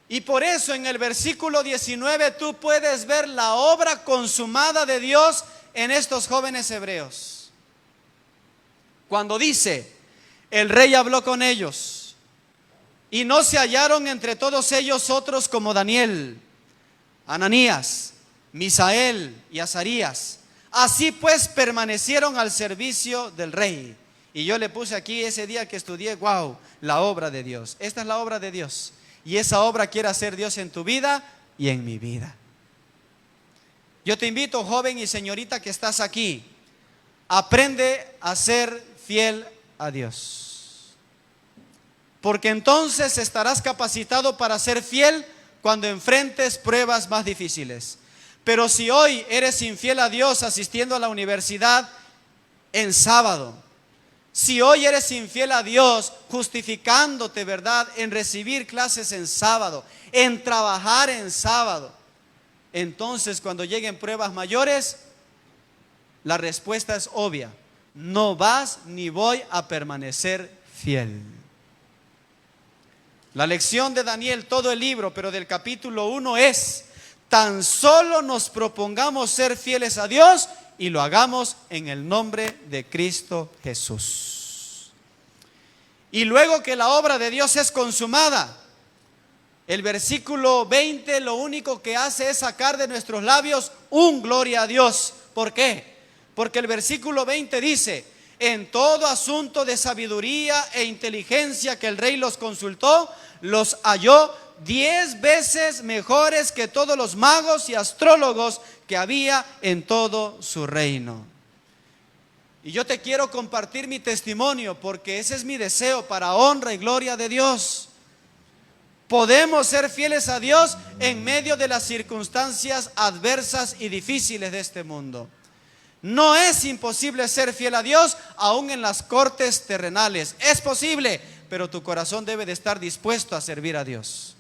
Y por eso en el versículo 19 tú puedes ver la obra consumada de Dios en estos jóvenes hebreos. Cuando dice: el rey habló con ellos, y no se hallaron entre todos ellos otros como Daniel, Ananías, Misael y Azarías. Así pues permanecieron al servicio del rey. Y yo le puse aquí ese día que estudié: wow, la obra de Dios. Esta es la obra de Dios. Y esa obra quiere hacer Dios en tu vida y en mi vida. Yo te invito, joven y señorita que estás aquí, aprende a ser fiel a Dios. Porque entonces estarás capacitado para ser fiel cuando enfrentes pruebas más difíciles. Pero si hoy eres infiel a Dios asistiendo a la universidad en sábado, si hoy eres infiel a Dios justificándote, ¿verdad?, en recibir clases en sábado, en trabajar en sábado, entonces cuando lleguen pruebas mayores, la respuesta es obvia: no vas ni voy a permanecer fiel. La lección de Daniel, todo el libro, pero del capítulo 1 es: tan solo nos propongamos ser fieles a Dios y lo hagamos en el nombre de Cristo Jesús. Y luego que la obra de Dios es consumada, el versículo 20 lo único que hace es sacar de nuestros labios un gloria a Dios. ¿Por qué? Porque el versículo 20 dice: en todo asunto de sabiduría e inteligencia que el rey los consultó, los halló 10 veces mejores que todos los magos y astrólogos que había en todo su reino. Y yo te quiero compartir mi testimonio, porque ese es mi deseo para honra y gloria de Dios. Podemos ser fieles a Dios en medio de las circunstancias adversas y difíciles de este mundo. No es imposible ser fiel a Dios aún en las cortes terrenales. Es posible, pero tu corazón debe de estar dispuesto a servir a Dios.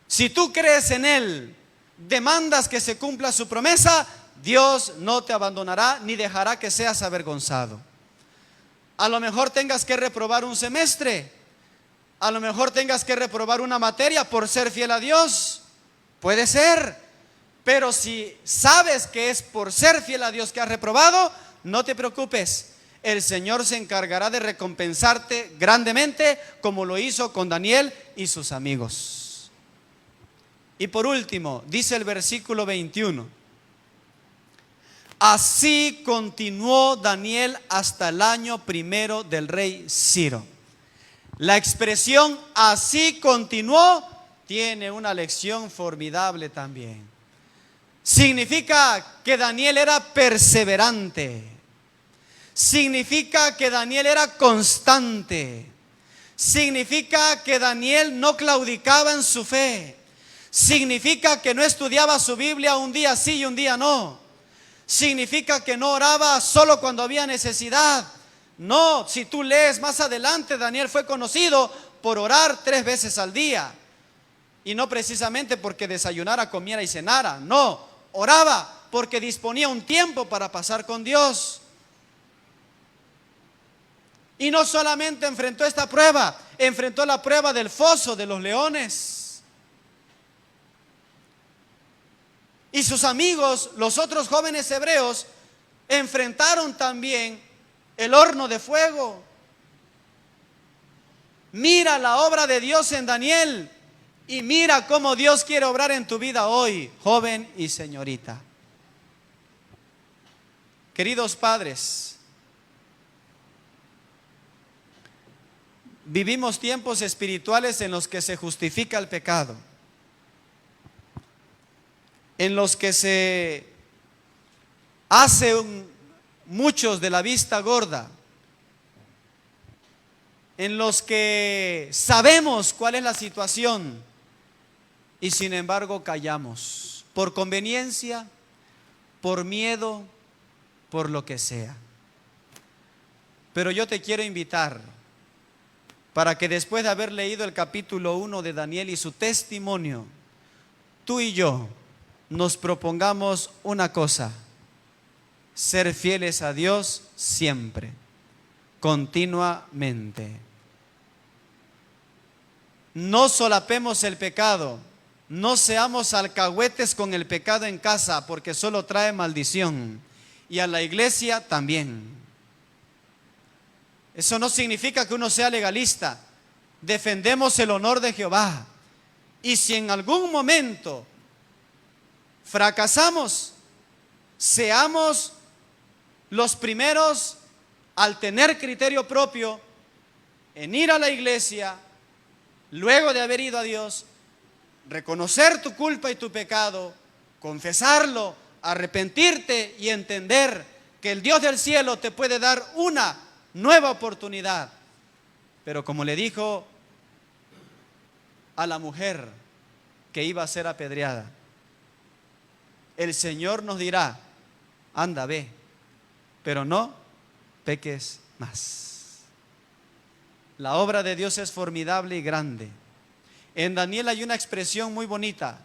Si tú crees en Él, demandas que se cumpla su promesa, Dios no te abandonará ni dejará que seas avergonzado. A lo mejor tengas que reprobar un semestre, a lo mejor tengas que reprobar una materia por ser fiel a Dios. Puede ser, pero si sabes que es por ser fiel a Dios que has reprobado, no te preocupes. El Señor se encargará de recompensarte grandemente, como lo hizo con Daniel y sus amigos. Y por último, dice el versículo 21: así continuó Daniel hasta el año primero del rey Ciro. La expresión así continuó tiene una lección formidable también. Significa que Daniel era perseverante. Significa que Daniel era constante. Significa que Daniel no claudicaba en su fe. Significa que no estudiaba su Biblia un día sí y un día no. Significa que no oraba solo cuando había necesidad. No, si tú lees más adelante, Daniel fue conocido por orar 3 veces al día. Y no precisamente porque desayunara, comiera y cenara. No, oraba porque disponía un tiempo para pasar con Dios. Y no solamente enfrentó esta prueba, enfrentó la prueba del foso de los leones. Y sus amigos, los otros jóvenes hebreos, enfrentaron también el horno de fuego. Mira la obra de Dios en Daniel y mira cómo Dios quiere obrar en tu vida hoy, joven y señorita. Queridos padres, vivimos tiempos espirituales en los que se justifica el pecado, en los que se hace muchos de la vista gorda, en los que sabemos cuál es la situación y sin embargo callamos, por conveniencia, por miedo, por lo que sea. Pero yo te quiero invitar para que después de haber leído el capítulo 1 de Daniel y su testimonio, tú y yo nos propongamos una cosa: ser fieles a Dios siempre, continuamente. No solapemos el pecado, no seamos alcahuetes con el pecado en casa, porque solo trae maldición, y a la iglesia también. Eso no significa que uno sea legalista. Defendemos el honor de Jehová, y si en algún momento fracasamos, seamos los primeros al tener criterio propio en ir a la iglesia, luego de haber ido a Dios, reconocer tu culpa y tu pecado, confesarlo, arrepentirte y entender que el Dios del cielo te puede dar una nueva oportunidad. Pero como le dijo a la mujer que iba a ser apedreada, el Señor nos dirá: anda, ve, pero no peques más. La obra de Dios es formidable y grande. En Daniel hay una expresión muy bonita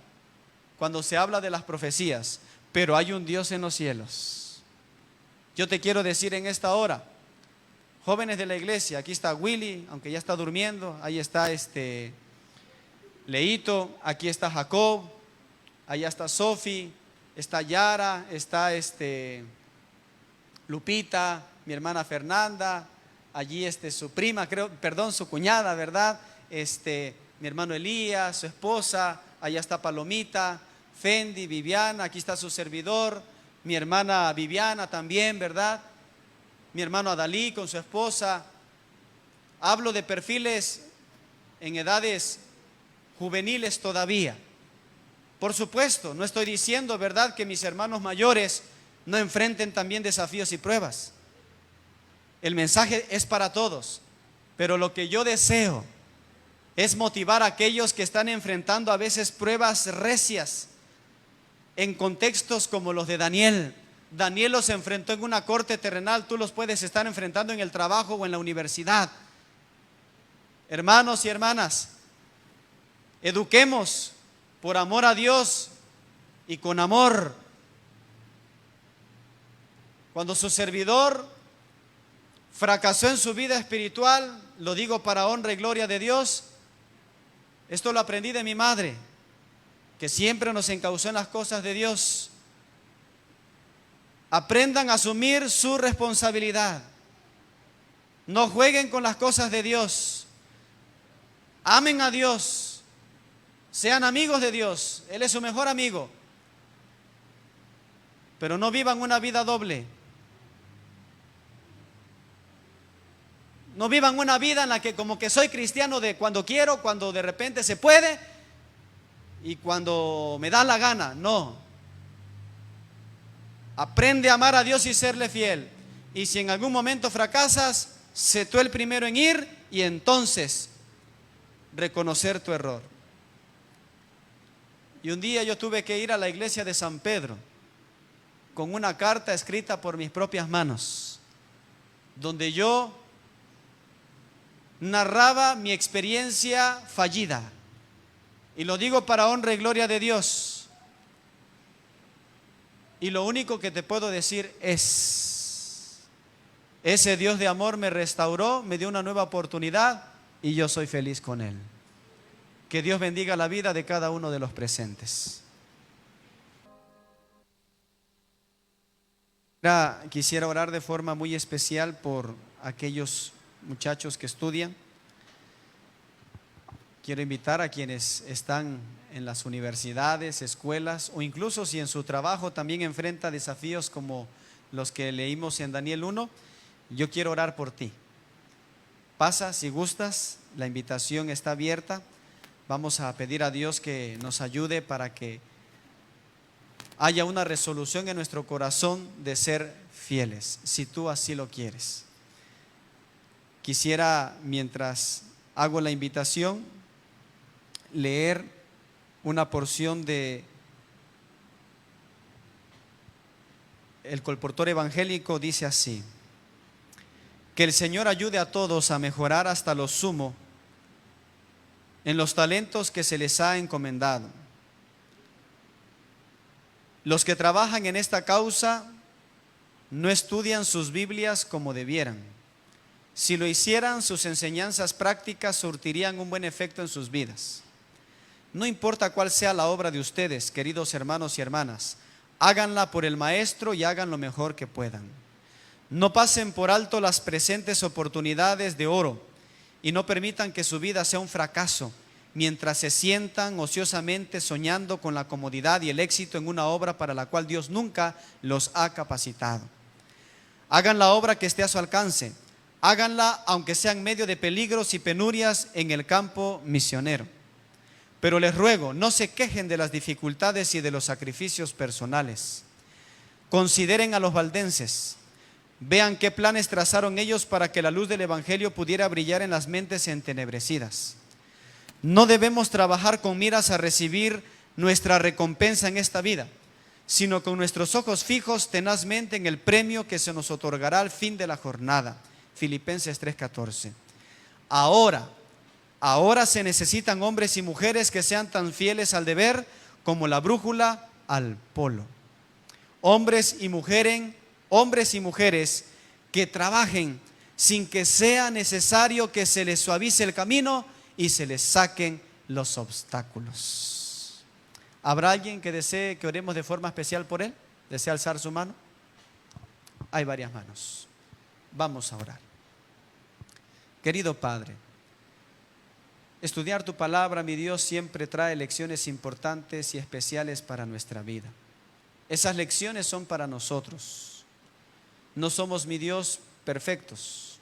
cuando se habla de las profecías: pero hay un Dios en los cielos. Yo te quiero decir en esta hora, jóvenes de la iglesia, aquí está Willy, aunque ya está durmiendo, ahí está Leito, aquí está Jacob, allá está Sofi, está Yara, está Lupita, mi hermana Fernanda, allí su prima, su cuñada, ¿verdad? Mi hermano Elías, su esposa, allá está Palomita, Fendi, Viviana, aquí está su servidor, mi hermana Viviana también, ¿verdad? Mi hermano Adalí con su esposa. Hablo de perfiles en edades juveniles todavía. Por supuesto, no estoy diciendo, ¿verdad?, que mis hermanos mayores no enfrenten también desafíos y pruebas. El mensaje es para todos, pero lo que yo deseo es motivar a aquellos que están enfrentando a veces pruebas recias en contextos como los de Daniel. Daniel los enfrentó en una corte terrenal, tú los puedes estar enfrentando en el trabajo o en la universidad. Hermanos y hermanas, eduquemos por amor a Dios y con amor. Cuando su servidor fracasó en su vida espiritual, lo digo para honra y gloria de Dios, esto lo aprendí de mi madre, que siempre nos encauzó en las cosas de Dios. Aprendan a asumir su responsabilidad. No jueguen con las cosas de Dios. Amen a Dios. Sean amigos de Dios. Él es su mejor amigo. Pero no vivan una vida doble. No vivan una vida en la que como que soy cristiano de cuando quiero, cuando de repente se puede y cuando me da la gana. No. Aprende a amar a Dios y serle fiel. Y si en algún momento fracasas, sé tú el primero en ir y entonces reconocer tu error. Y un día yo tuve que ir a la iglesia de San Pedro con una carta escrita por mis propias manos, donde yo narraba mi experiencia fallida. Y lo digo para honra y gloria de Dios. Y lo único que te puedo decir es: ese Dios de amor me restauró, me dio una nueva oportunidad y yo soy feliz con Él. Que Dios bendiga la vida de cada uno de los presentes. Quisiera orar de forma muy especial por aquellos muchachos que estudian. Quiero invitar a quienes están en las universidades, escuelas, o incluso si en su trabajo también enfrenta desafíos como los que leímos en Daniel 1, yo quiero orar por ti. Pasa si gustas, la invitación está abierta. Vamos a pedir a Dios que nos ayude para que haya una resolución en nuestro corazón de ser fieles, si tú así lo quieres. Quisiera, mientras hago la invitación, leer una porción de el colportor evangélico. Dice así: que el Señor ayude a todos a mejorar hasta lo sumo en los talentos que se les ha encomendado. Los que trabajan en esta causa no estudian sus Biblias como debieran. Si lo hicieran, sus enseñanzas prácticas surtirían un buen efecto en sus vidas. No importa cuál sea la obra de ustedes, queridos hermanos y hermanas, háganla por el Maestro y hagan lo mejor que puedan. No pasen por alto las presentes oportunidades de oro y no permitan que su vida sea un fracaso mientras se sientan ociosamente soñando con la comodidad y el éxito en una obra para la cual Dios nunca los ha capacitado. Hagan la obra que esté a su alcance. Háganla aunque sea en medio de peligros y penurias en el campo misionero. Pero les ruego, no se quejen de las dificultades y de los sacrificios personales. Consideren a los valdenses. Vean qué planes trazaron ellos para que la luz del Evangelio pudiera brillar en las mentes entenebrecidas. No debemos trabajar con miras a recibir nuestra recompensa en esta vida, sino con nuestros ojos fijos tenazmente en el premio que se nos otorgará al fin de la jornada. Filipenses 3:14. Ahora se necesitan hombres y mujeres que sean tan fieles al deber como la brújula al polo. Hombres y mujeres que trabajen sin que sea necesario que se les suavice el camino y se les saquen los obstáculos. ¿Habrá alguien que desee que oremos de forma especial por él? ¿Desea alzar su mano? Hay varias manos. Vamos a orar. Querido Padre, estudiar tu palabra, mi Dios, siempre trae lecciones importantes y especiales para nuestra vida. Esas lecciones son para nosotros. No somos, mi Dios, perfectos.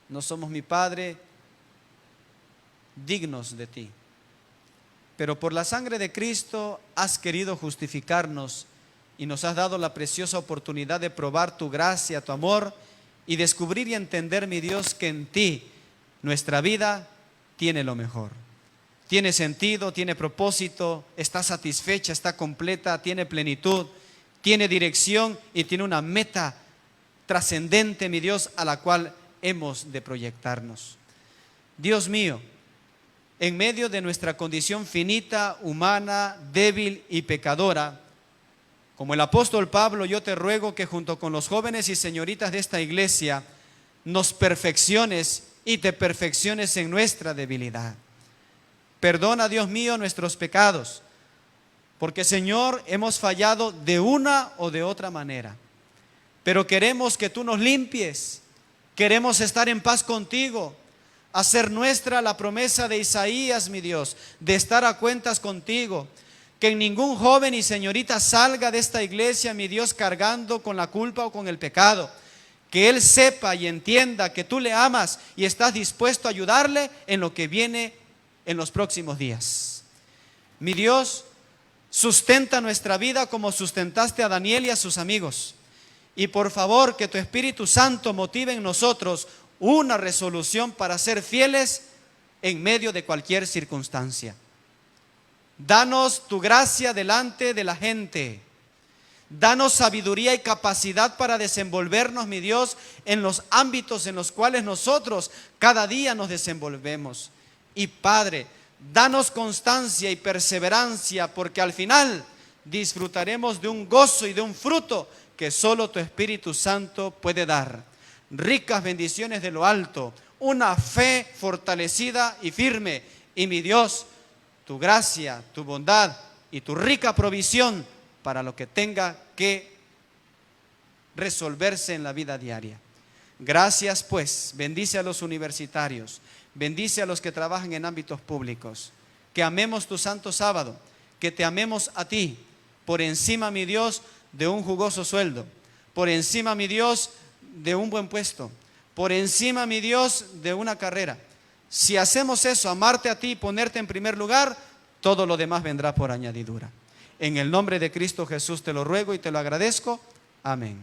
No somos, mi Padre, dignos de ti. Pero por la sangre de Cristo has querido justificarnos y nos has dado la preciosa oportunidad de probar tu gracia, tu amor y descubrir y entender, mi Dios, que en ti nuestra vida tiene lo mejor. Tiene sentido, tiene propósito, está satisfecha, está completa, tiene plenitud, tiene dirección y tiene una meta trascendente, mi Dios, a la cual hemos de proyectarnos. Dios mío, en medio de nuestra condición finita, humana, débil y pecadora, como el apóstol Pablo, yo te ruego que junto con los jóvenes y señoritas de esta iglesia nos perfecciones y te perfecciones en nuestra debilidad. Perdona, Dios mío, nuestros pecados, porque, Señor, hemos fallado de una o de otra manera, pero queremos que tú nos limpies, queremos estar en paz contigo, hacer nuestra la promesa de Isaías, mi Dios, de estar a cuentas contigo, que ningún joven y señorita salga de esta iglesia, mi Dios, cargando con la culpa o con el pecado, que él sepa y entienda que tú le amas y estás dispuesto a ayudarle en lo que viene en los próximos días. Mi Dios, sustenta nuestra vida como sustentaste a Daniel y a sus amigos, y por favor que tu Espíritu Santo motive en nosotros una resolución para ser fieles en medio de cualquier circunstancia. Danos tu gracia delante de la gente. Danos sabiduría y capacidad para desenvolvernos, mi Dios, en los ámbitos en los cuales nosotros cada día nos desenvolvemos. Y Padre, danos constancia y perseverancia, porque al final disfrutaremos de un gozo y de un fruto que solo tu Espíritu Santo puede dar. Ricas bendiciones de lo alto, una fe fortalecida y firme, y mi Dios, tu gracia, tu bondad y tu rica provisión para lo que tenga que resolverse en la vida diaria. Gracias pues, bendice a los universitarios, bendice a los que trabajan en ámbitos públicos, que amemos tu santo sábado, que te amemos a ti, por encima, mi Dios, de un jugoso sueldo, por encima, mi Dios, de un buen puesto, por encima, mi Dios, de una carrera. Si hacemos eso, amarte a ti y ponerte en primer lugar, todo lo demás vendrá por añadidura. En el nombre de Cristo Jesús te lo ruego y te lo agradezco. Amén.